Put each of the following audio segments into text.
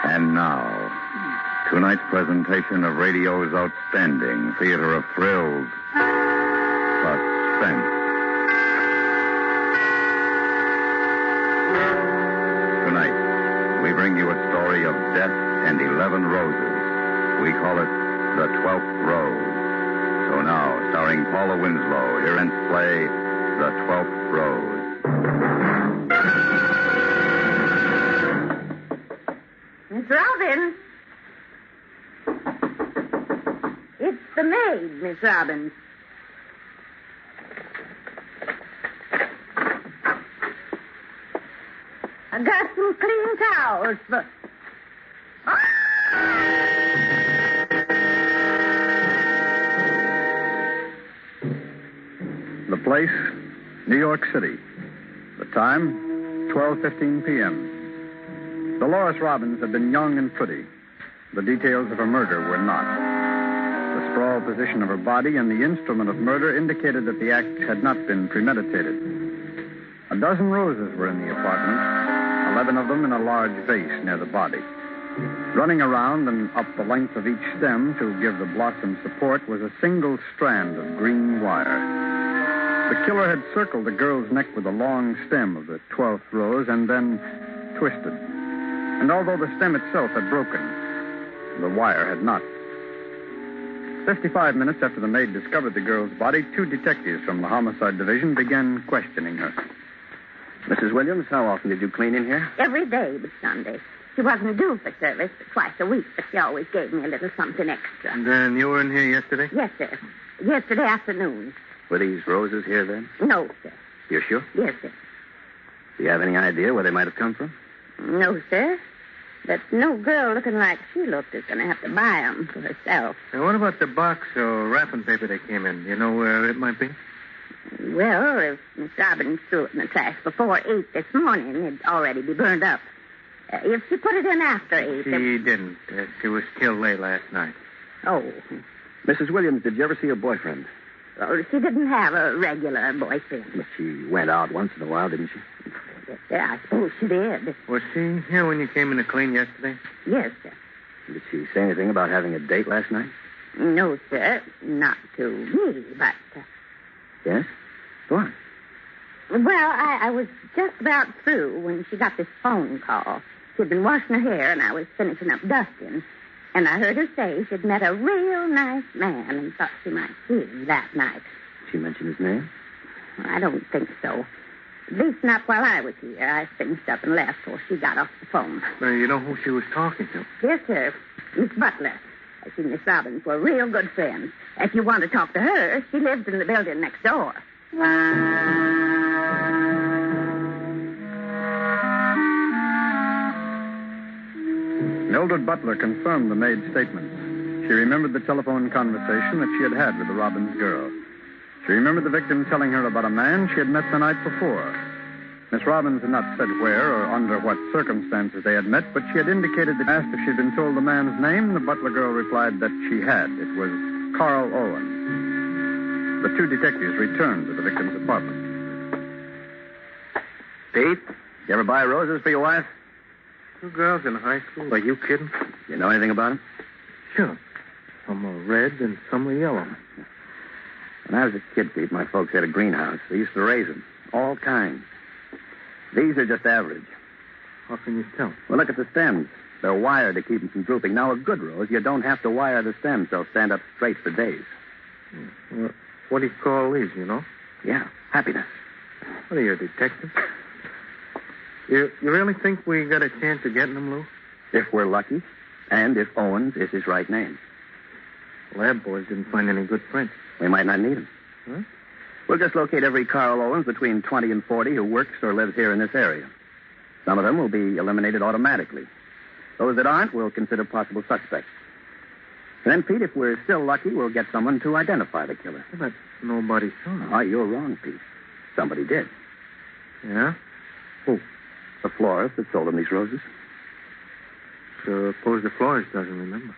And now, tonight's presentation of radio's outstanding theater of thrills, Suspense. Tonight, we bring you a story of death and 11 roses. We call it The 12th Rose. So now, starring Paula Winslow, here in play, The 12th Rose. Miss Robin. It's the maid, Miss Robin. I got some clean towels for... The place, New York City. The time, 12:15 p.m. Dolores Robbins had been young and pretty. The details of her murder were not. The sprawled position of her body and the instrument of murder indicated that the act had not been premeditated. A dozen roses were in the apartment, 11 of them in a large vase near the body. Running around and up the length of each stem to give the blossom support was a single strand of green wire. The killer had circled the girl's neck with a long stem of the 12th rose and then twisted. And although the stem itself had broken, the wire had not. 55 minutes after the maid discovered the girl's body, 2 detectives from the homicide division began questioning her. Mrs. Williams, how often did you clean in here? Every day but Sunday. She wasn't due for service but twice a week, but she always gave me a little something extra. And then you were in here yesterday? Yes, sir. Yesterday afternoon. Were these roses here then? No, sir. You're sure? Yes, sir. Do you have any idea where they might have come from? No, sir. But no girl looking like she looked is going to have to buy them for herself. And what about the box or wrapping paper they came in? Do you know where it might be? Well, if Miss Robbins threw it in the trash before 8 this morning, it'd already be burned up. If she put it in after 8... She didn't. She was killed late last night. Oh. Mrs. Williams, did you ever see her boyfriend? Well, she didn't have a regular boyfriend. But she went out once in a while, didn't she? Yes, sir, I suppose she did. Was she here when you came in to clean yesterday? Yes, sir. Did she say anything about having a date last night? No, sir. Not to me, but... Yes? Go on. Well, I was just about through when she got this phone call. She'd been washing her hair, and I was finishing up dusting. And I heard her say she'd met a real nice man and thought she might see him that night. She mentioned his name? I don't think so. At least not while I was here. I finished up and left before she got off the phone. Well, you know who she was talking to? Yes, sir. Miss Butler. She and Miss Robbins were real good friends. If you want to talk to her, she lives in the building next door. Mildred Butler confirmed the maid's statements. She remembered the telephone conversation that she had had with the Robbins girl. She remembered the victim telling her about a man she had met the night before. Miss Robbins had not said where or under what circumstances they had met, but she had indicated that asked if she had been told the man's name. The Butler girl replied that she had. It was Carl Owen. The 2 detectives returned to the victim's apartment. Pete, you ever buy roses for your wife? 2 girls in high school. Are you kidding? You know anything about them? Sure. Some are red and some are yellow. When I was a kid, Pete, my folks had a greenhouse. They used to raise them. All kinds. These are just average. How can you tell? Well, look at the stems. They're wired to keep them from drooping. Now, a good rose, you don't have to wire the stems. They'll stand up straight for days. Well, what do you call these, you know? Yeah, happiness. What are you, a detective? You really think we got a chance of getting them, Lou? If we're lucky, and if Owens is his right name. Lab boys didn't find any good prints. We might not need them. Huh? We'll just locate every Carl Owens between 20 and 40 who works or lives here in this area. Some of them will be eliminated automatically. Those that aren't, we'll consider possible suspects. And then, Pete, if we're still lucky, we'll get someone to identify the killer. But nobody saw him. Oh, you're wrong, Pete. Somebody did. Yeah? Who? The florist that sold him these roses. Suppose the florist doesn't remember.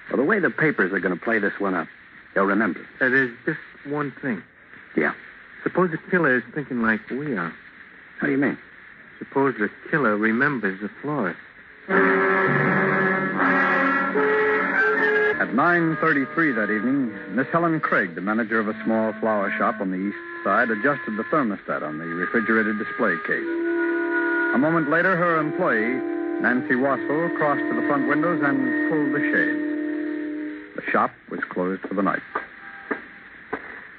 Well, the way the papers are going to play this one up, they'll remember. There's just one thing. Yeah. Suppose the killer is thinking like we are. How do you mean? Suppose the killer remembers the florist. 9:33 that evening, Miss Helen Craig, the manager of a small flower shop on the east side, adjusted the thermostat on the refrigerated display case. A moment later, her employee, Nancy Wassel, crossed to the front windows and pulled the shades. The shop was closed for the night.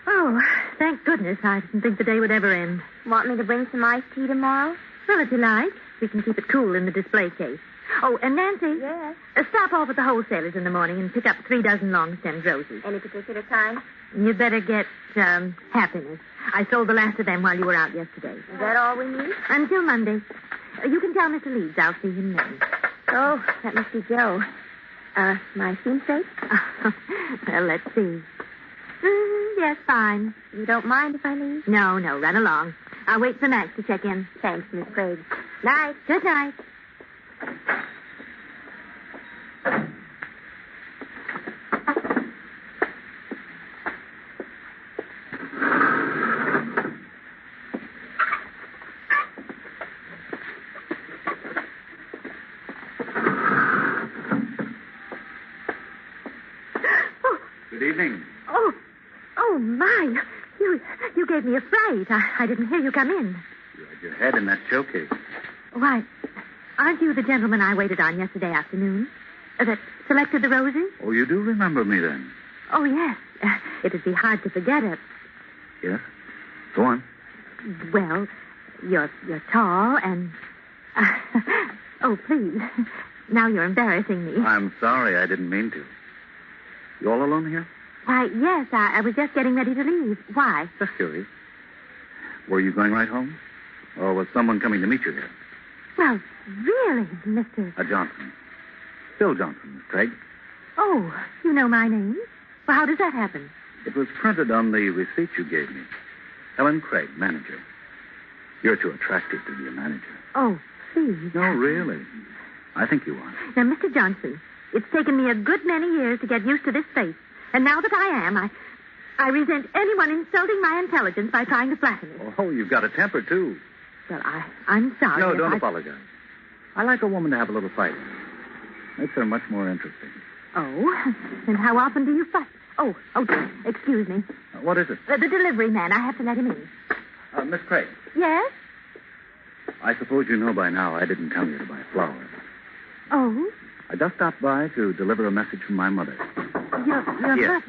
Oh, thank goodness. I didn't think the day would ever end. Want me to bring some iced tea tomorrow? Well, if you like. We can keep it cool in the display case. Oh, and Nancy. Yes. Stop off at the wholesalers in the morning and pick up 3 dozen long-stemmed roses. Any particular kind? You'd better get, Happiness. I sold the last of them while you were out yesterday. Is that all we need? Until Monday. You can tell Mr. Leeds I'll see him then. Oh, that must be Joe. My seamstress? Well, let's see. Yes, fine. You don't mind if I leave? No, run along. I'll wait for Max to check in. Thanks, Miss Craig. Night. Good night. Good evening. Oh, my. You gave me a fright. I didn't hear you come in. You had your head in that showcase. Why, aren't you the gentleman I waited on yesterday afternoon? That selected the roses? Oh, you do remember me then? Oh, yes. It'd be hard to forget it. Yes? Go on. Well, you're tall and... oh, please. Now you're embarrassing me. I'm sorry. I didn't mean to. You all alone here? Why, yes. I was just getting ready to leave. Why? Just curious. Were you going right home? Or was someone coming to meet you here? Well, really, Mr. Johnson. Phil Johnson, Miss Craig. Oh, you know my name? Well, how does that happen? It was printed on the receipt you gave me. Helen Craig, manager. You're too attractive to be a manager. Oh, please. No, really. I think you are. Now, Mr. Johnson, it's taken me a good many years to get used to this face. And now that I am, I resent anyone insulting my intelligence by trying to flatter me. Oh, you've got a temper, too. Well, I'm sorry. No, don't apologize. I like a woman to have a little fight. Makes her much more interesting. Oh, and how often do you fight? Oh, dear. Excuse me. What is it? The delivery man. I have to let him in. Miss Craig. Yes? I suppose you know by now I didn't come here to buy flowers. Oh? I just stopped by to deliver a message from my mother. Your Yes. mother?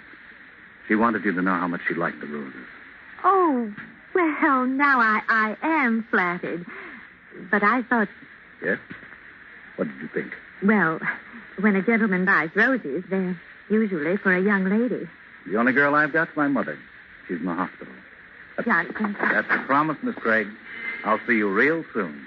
She wanted you to know how much she liked the roses. Oh, well, now I am flattered. But I thought, Yes? What did you think? well, when a gentleman buys roses, they're usually for a young lady. The only girl I've got's my mother. She's in the hospital. Johnson. That's a promise, Miss Craig. I'll see you real soon.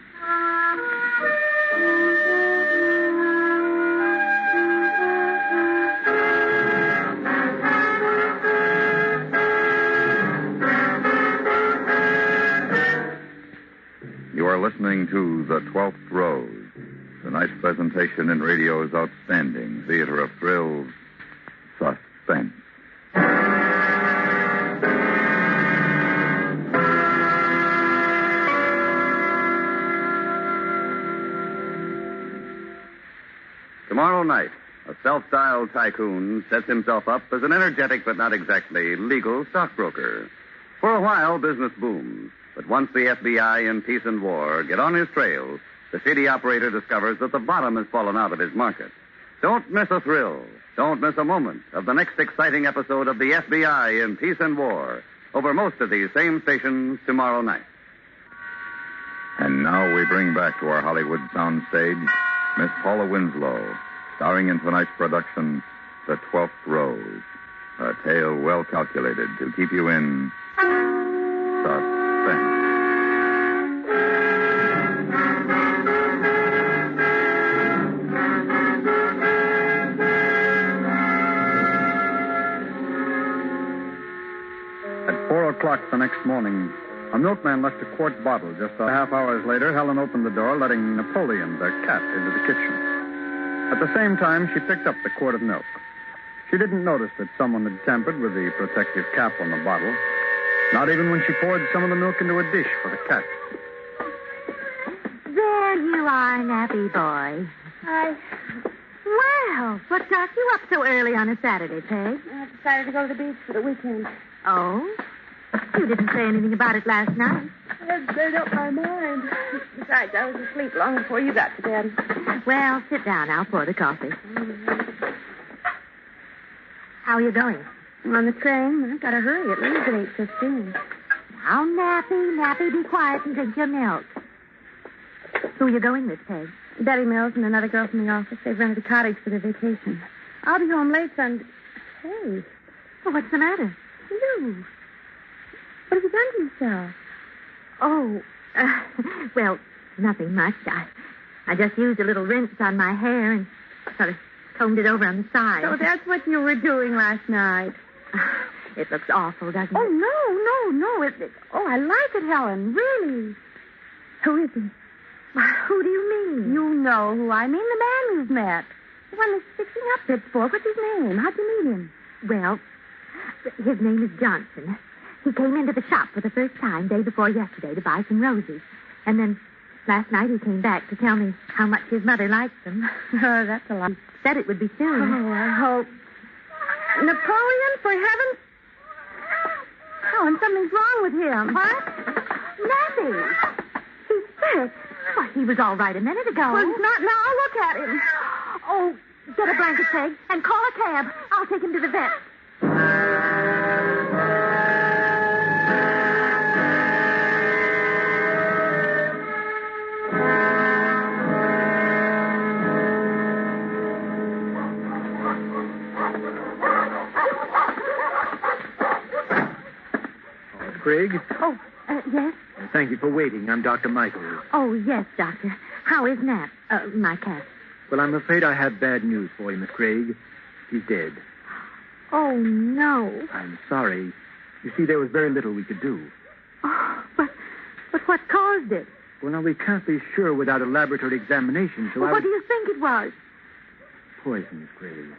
You are listening to The 12th Rose, tonight's presentation in radio's outstanding theater of thrills, Suspense. Tomorrow night, a self-styled tycoon sets himself up as an energetic but not exactly legal stockbroker. For a while, business booms. But once the FBI in peace and war get on his trail, the city operator discovers that the bottom has fallen out of his market. Don't miss a thrill. Don't miss a moment of the next exciting episode of the FBI in peace and war over most of these same stations tomorrow night. And now we bring back to our Hollywood soundstage Miss Paula Winslow, starring in tonight's production, The 12th Rose, a tale well calculated to keep you in suspense. At 4 o'clock the next morning, a milkman left a quart bottle. Just a half hours later, Helen opened the door, letting Napoleon, their cat, into the kitchen. At the same time, she picked up the quart of milk. She didn't notice that someone had tampered with the protective cap on the bottle, not even when she poured some of the milk into a dish for the cat. There you are, nappy boy. Well, what got you up so early on a Saturday, Peg? I decided to go to the beach for the weekend. Oh? You didn't say anything about it last night. I've made up my mind. Besides, I was asleep long before you got to bed. Well, sit down. I'll pour the coffee. How are you going? I'm on the train. I've got to hurry. It leaves at 8:15. Now, Nappy, be quiet and drink your milk. Who are you going with, Peg? Betty Mills and another girl from the office. They've rented a cottage for their vacation. I'll be home late Sunday. Hey. Well, what's the matter? You. What have you done to yourself? Oh, well, nothing much. I just used a little rinse on my hair and sort of combed it over on the side. So that's what you were doing last night. It looks awful, doesn't it? Oh, no. I like it, Helen. Really. Who is he? Who do you mean? You know who I mean. The man you've met. The one that's fixing up Pittsburgh. What's his name? How'd you meet him? Well, his name is Johnson. He came into the shop for the first time day before yesterday to buy some roses. And then last night he came back to tell me how much his mother likes them. Oh, that's a lot. He said it would be soon. Oh, I hope. Napoleon, for heaven's... Oh, and something's wrong with him. What? Nappy! He's sick. Well, he was all right a minute ago. Well, he's not now. Look at him. Oh, get a blanket, Peg, and call a cab. I'll take him to the vet. Craig? Oh, yes? Thank you for waiting. I'm Dr. Michaels. Oh, yes, Doctor. How is Nap, my cat? Well, I'm afraid I have bad news for you, Miss Craig. He's dead. Oh, no. I'm sorry. You see, there was very little we could do. Oh, but what caused it? Well, now, we can't be sure without a laboratory examination, so Well, what do you think it was? Poison, Miss Craig.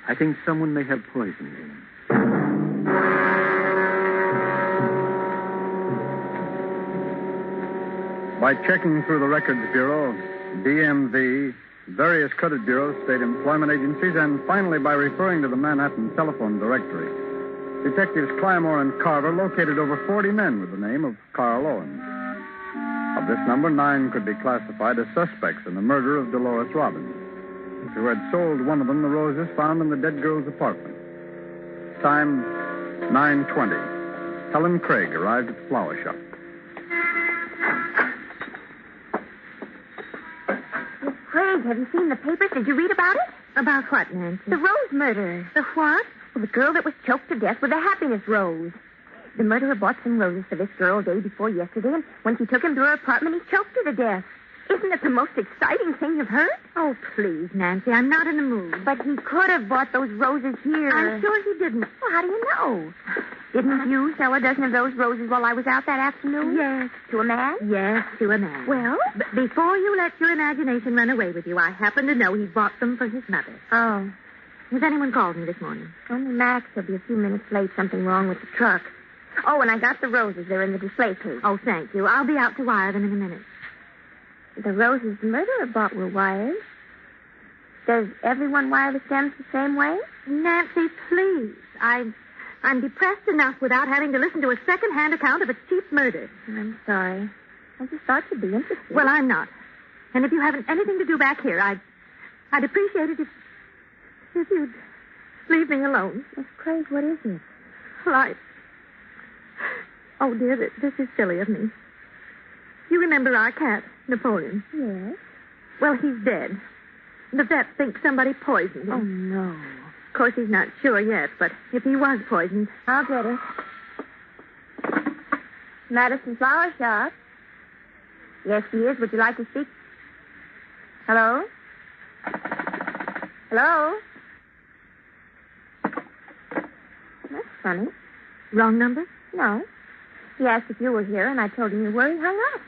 I think someone may have poisoned him. By checking through the Records Bureau, DMV, various credit bureaus, state employment agencies, and finally by referring to the Manhattan telephone directory, Detectives Claremore and Carver located over 40 men with the name of Carl Owens. Of this number, 9 could be classified as suspects in the murder of Dolores Robbins, who had sold one of them the roses found in the dead girl's apartment. Time, 9:20. Helen Craig arrived at the flower shop. Miss Craig, have you seen the papers? Did you read about it? About what, Nancy? The Rose murder. The what? Well, the girl that was choked to death with a happiness rose. The murderer bought some roses for this girl day before yesterday, and when she took him to her apartment, he choked her to death. Isn't it the most exciting thing you've heard? Oh, please, Nancy, I'm not in the mood. But he could have bought those roses here. I'm sure he didn't. Well, how do you know? Didn't you sell a dozen of those roses while I was out that afternoon? Yes. To a man? Yes, to a man. Well? Before you let your imagination run away with you, I happen to know he bought them for his mother. Oh. Has anyone called me this morning? Only Max. He'll be a few minutes late. Something wrong with the truck. Oh, and I got the roses. They're in the display case. Oh, thank you. I'll be out to wire them in a minute. The roses the murderer bought were wired. Does everyone wire the stems the same way? Nancy, please. I'm depressed enough without having to listen to a second-hand account of a cheap murder. I'm sorry. I just thought you'd be interested. Well, I'm not. And if you haven't anything to do back here, I'd appreciate it if you'd leave me alone. Miss Craig, what is it? Well, Oh, dear, this is silly of me. You remember our cat, Napoleon? Yes. Well, he's dead. The vet thinks somebody poisoned him. Oh, no. Of course, he's not sure yet, but if he was poisoned... I'll get it. Madison Flower Shop. Yes, she is. Would you like to speak? Hello? Hello? That's funny. Wrong number? No. He asked if you were here, and I told him you were. He hung up.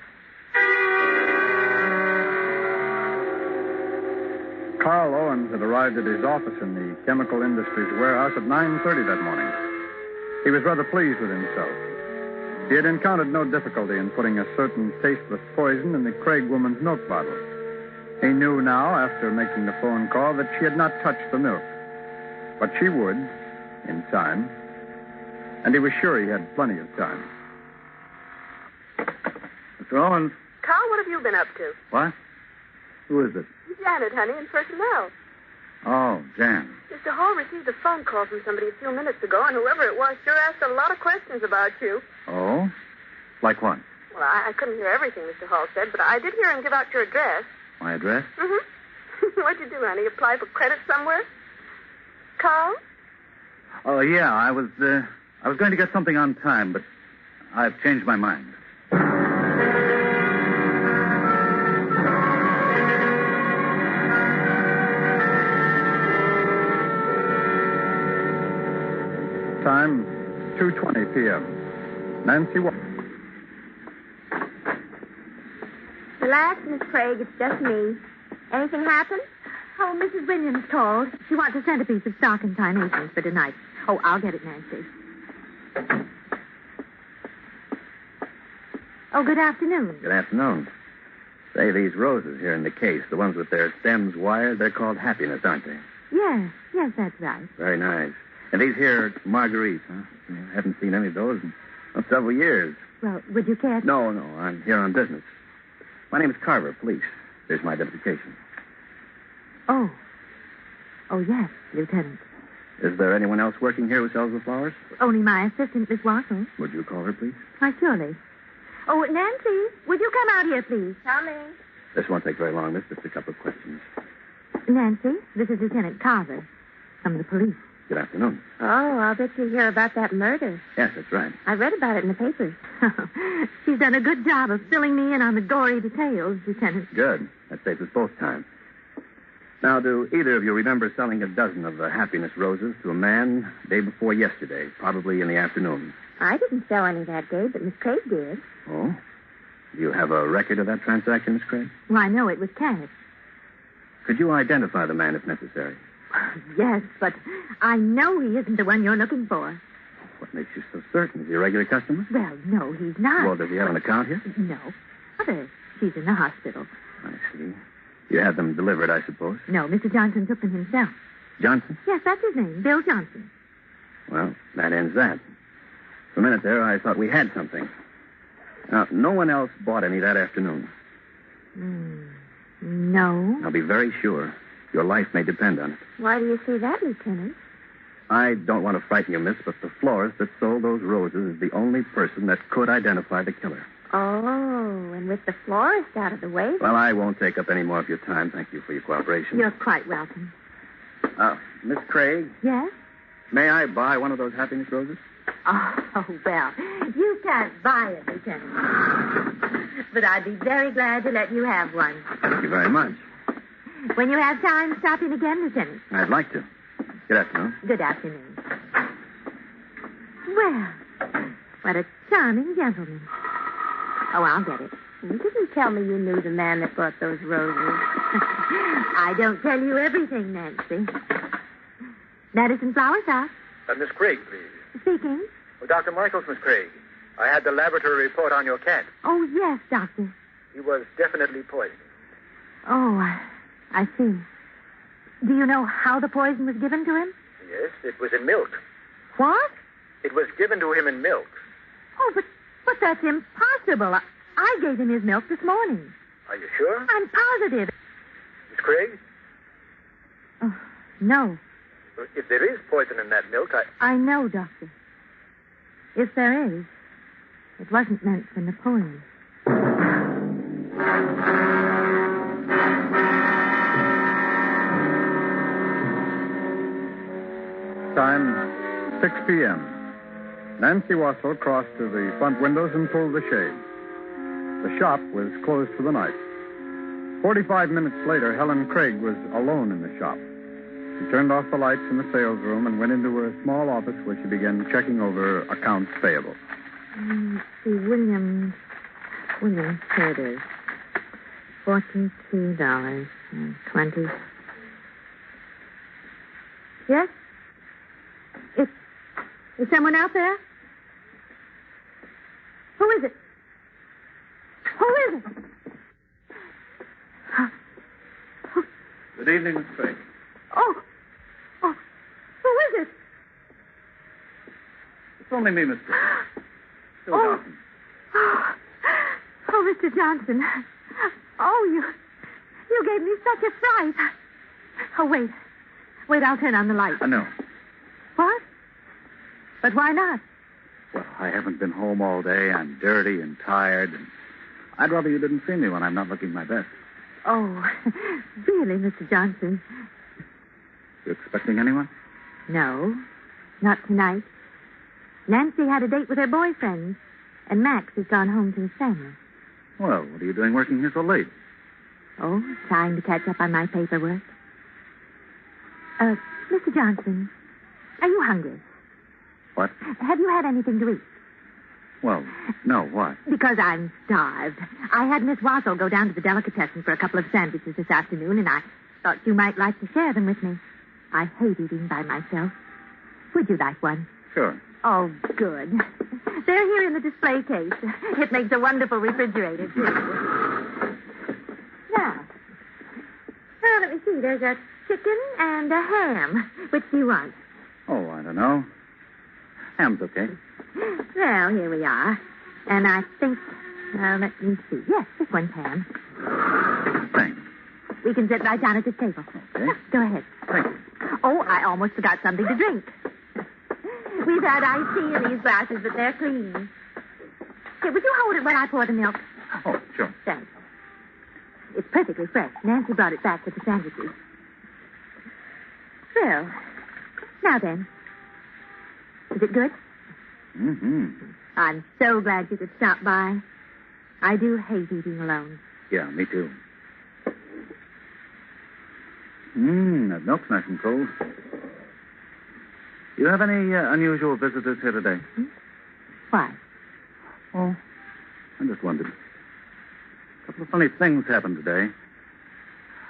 Carl Owens had arrived at his office in the chemical industries warehouse at 9:30 that morning. He was rather pleased with himself. He had encountered no difficulty in putting a certain tasteless poison in the Craig woman's milk bottle. He knew now, after making the phone call, that she had not touched the milk. But she would, in time. And he was sure he had plenty of time. Mr. Owens. Carl, what have you been up to? What? Who is it? Janet, honey, in personnel. Oh, Jan. Mr. Hall received a phone call from somebody a few minutes ago, and whoever it was sure asked a lot of questions about you. Oh? Like what? Well, I couldn't hear everything Mr. Hall said, but I did hear him give out your address. My address? Mm-hmm. What'd you do, honey? Apply for credit somewhere? Carl? Oh, yeah. I was going to get something on time, but I've changed my mind. Time, 2:20 p.m. Nancy Relax, Miss Craig. It's just me. Anything happened? Oh, Mrs. Williams called. She wants a centerpiece of stock and carnations for tonight. Oh, I'll get it, Nancy. Oh, good afternoon. Good afternoon. Say, these roses here in the case, the ones with their stems wired, they're called happiness, aren't they? Yes, that's right. Very nice. And these here marguerites, huh? I haven't seen any of those in several years. Well, would you care to... No, I'm here on business. My name is Carver, police. Here's my identification. Oh, yes, Lieutenant. Is there anyone else working here who sells the flowers? Only my assistant, Miss Wassel. Would you call her, please? Why, surely. Oh, Nancy, would you come out here, please? Coming. This won't take very long, miss. Just a couple of questions. Nancy, this is Lieutenant Carver from the police. Good afternoon. Oh, I'll bet you hear about that murder. Yes, that's right. I read about it in the papers. She's done a good job of filling me in on the gory details, Lieutenant. Good. That saves us both time. Now, do either of you remember selling a dozen of the happiness roses to a man day before yesterday, probably in the afternoon? I didn't sell any that day, but Miss Craig did. Oh? Do you have a record of that transaction, Miss Craig? Well, I know it was cash. Could you identify the man if necessary? Yes, but I know he isn't the one you're looking for. What makes you so certain? Is he a regular customer? Well, no, he's not. Well, does he have an account here? No. Mother, she's in the hospital. I see. You had them delivered, I suppose? No, Mr. Johnson took them himself. Johnson? Yes, that's his name, Bill Johnson. Well, that ends that. For a minute there, I thought we had something. Now, no one else bought any that afternoon. No. I'll be very sure. Your life may depend on it. Why do you say that, Lieutenant? I don't want to frighten you, miss, but the florist that sold those roses is the only person that could identify the killer. Oh, and with the florist out of the way... Well, I won't take up any more of your time. Thank you for your cooperation. You're quite welcome. Miss Craig, Yes? may I buy one of those happiness roses? Oh, well, you can't buy it, Lieutenant. But I'd be very glad to let you have one. Thank you very much. When you have time, stop in again, Lieutenant. I'd like to. Good afternoon. Good afternoon. Well, what a charming gentleman. Oh, I'll get it. You didn't tell me you knew the man that brought those roses. I don't tell you everything, Nancy. Medicine Flower Shop. Miss Craig, please. Speaking. Well, Dr. Michaels, Miss Craig. I had the laboratory report on your cat. Oh, yes, Doctor. He was definitely poisoned. Oh, I see. Do you know how the poison was given to him? Yes, it was in milk. What? It was given to him in milk. Oh, but that's impossible. I gave him his milk this morning. Are you sure? I'm positive. Miss Craig? Oh, no. If there is poison in that milk, I know, Doctor. If there is, it wasn't meant for Napoleon. Time, 6 p.m. Nancy Wassel crossed to the front windows and pulled the shade. The shop was closed for the night. 45 minutes later, Helen Craig was alone in the shop. She turned off the lights in the sales room and went into her small office where she began checking over accounts payable. Let's see, Williams, here it is. $42.20. Yes? Is someone out there? Who is it? Who is it? evening, Miss Craig. Oh, who is it? It's only me, Miss Craig. Phil Oh. Johnson. Oh, Mr. Johnson. Oh, you gave me such a fright. Oh, wait. Wait, I'll turn on the light. No. What? But why not? Well, I haven't been home all day. I'm dirty and tired. And I'd rather you didn't see me when I'm not looking my best. Oh, really, Mr. Johnson? You expecting anyone? No, not tonight. Nancy had a date with her boyfriend, and Max has gone home to his family. Well, what are you doing working here so late? Oh, trying to catch up on my paperwork. Mr. Johnson, are you hungry? What? Have you had anything to eat? Well, no, what? Because I'm starved. I had Miss Wassel go down to the delicatessen for a couple of sandwiches this afternoon, and I thought you might like to share them with me. I hate eating by myself. Would you like one? Sure. Oh, good. They're here in the display case. It makes a wonderful refrigerator, too. Now, let me see. There's a chicken and a ham. Which do you want? Oh, I don't know. Ham's okay. Well, here we are. And I think, let me see. Yes, this one's ham. Thanks. We can sit right down at this table. Okay. Go ahead. Thank you. Oh, I almost forgot something to drink. We've had iced tea in these glasses, but they're clean. Here, would you hold it when I pour the milk? Oh, sure. Thanks. It's perfectly fresh. Nancy brought it back with the sandwiches. Well, now then. Is it good? Mm-hmm. I'm so glad you could stop by. I do hate eating alone. Yeah, me too. That milk's nice and cold. You have any unusual visitors here today? Why? Oh, I just wondered. A couple of funny things happened today.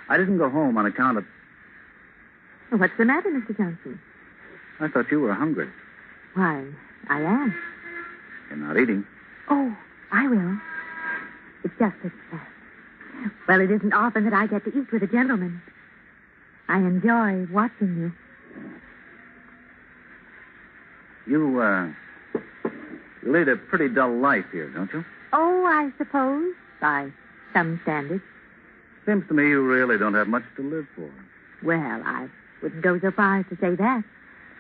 I didn't go home on account of... What's the matter, Mr. Johnson? I thought you were hungry. Why, I am. You're not eating. Oh, I will. It's just that... well, it isn't often that I get to eat with a gentleman. I enjoy watching you. You lead a pretty dull life here, don't you? Oh, I suppose, by some standards. Seems to me you really don't have much to live for. Well, I wouldn't go so far as to say that.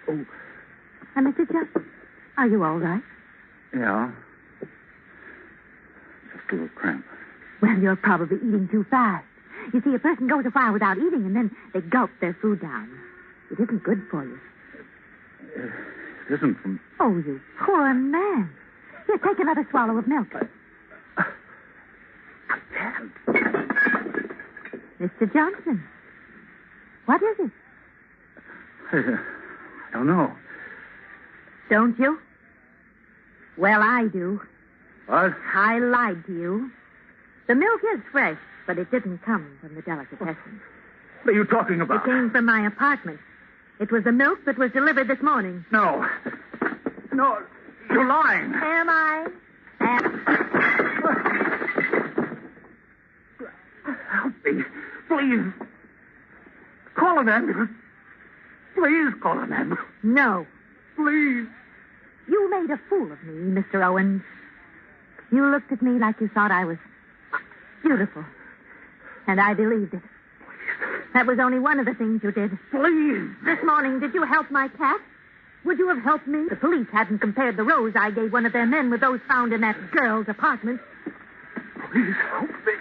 Oh. Mr. Johnson, are you all right? Yeah. Just a little cramp. Well, you're probably eating too fast. You see, a person goes a while without eating, and then they gulp their food down. It isn't good for you. It isn't from... Oh, you poor man. Here, take another swallow of milk. Mr. Johnson, what is it? I don't know. Don't you? Well, I do. What? I lied to you. The milk is fresh, but it didn't come from the delicatessen. What are you talking It about? came from my apartment. It was the milk that was delivered this morning. No. No, you're lying. Am I? Help me. Please. Call an ambulance. Please call an ambulance. No. Please. You made a fool of me, Mr. Owens. You looked at me like you thought I was beautiful. And I believed it. That was only one of the things you did. Please. This morning, did you help my cat? Would you have helped me? The police hadn't compared the rose I gave one of their men with those found in that girl's apartment. Please help me.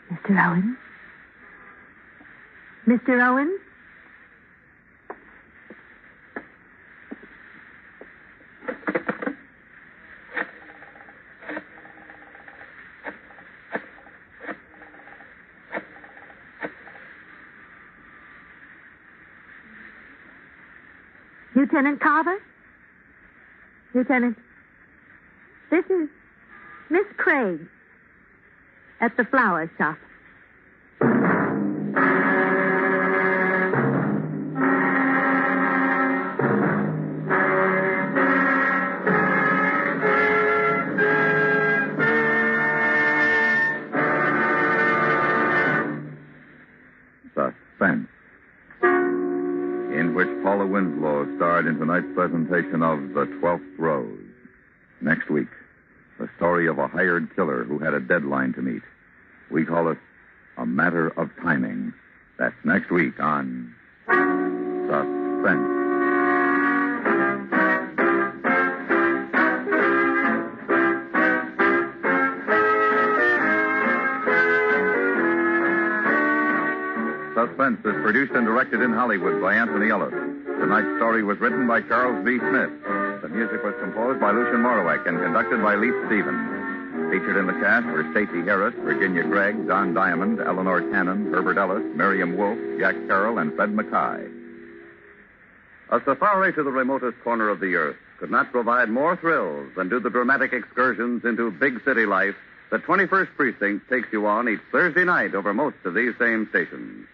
Mr. Owens? Mr. Owens? Lieutenant Carver? Lieutenant, this is Miss Craig at the flower shop. which Paula Winslow starred in tonight's presentation of The 12th Rose. Next week, the story of a hired killer who had a deadline to meet. We call it A Matter of Timing. That's next week on Suspense. Suspense is produced and directed in Hollywood by Anthony Ellis. Tonight's story was written by Charles B. Smith. The music was composed by Lucian Morowek and conducted by Leith Stevens. Featured in the cast were Stacey Harris, Virginia Gregg, Don Diamond, Eleanor Cannon, Herbert Ellis, Miriam Wolfe, Jack Carroll, and Fred Mackay. A safari to the remotest corner of the earth could not provide more thrills than do the dramatic excursions into big city life that 21st Precinct takes you on each Thursday night over most of these same stations.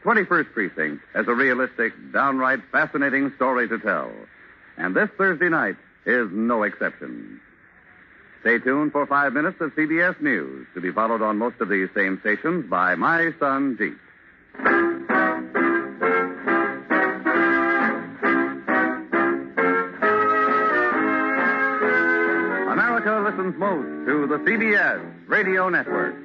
21st Precinct has a realistic, downright fascinating story to tell. And this Thursday night is no exception. Stay tuned for 5 minutes of CBS News, to be followed on most of these same stations by My Son Jeep. America listens most to the CBS Radio Network.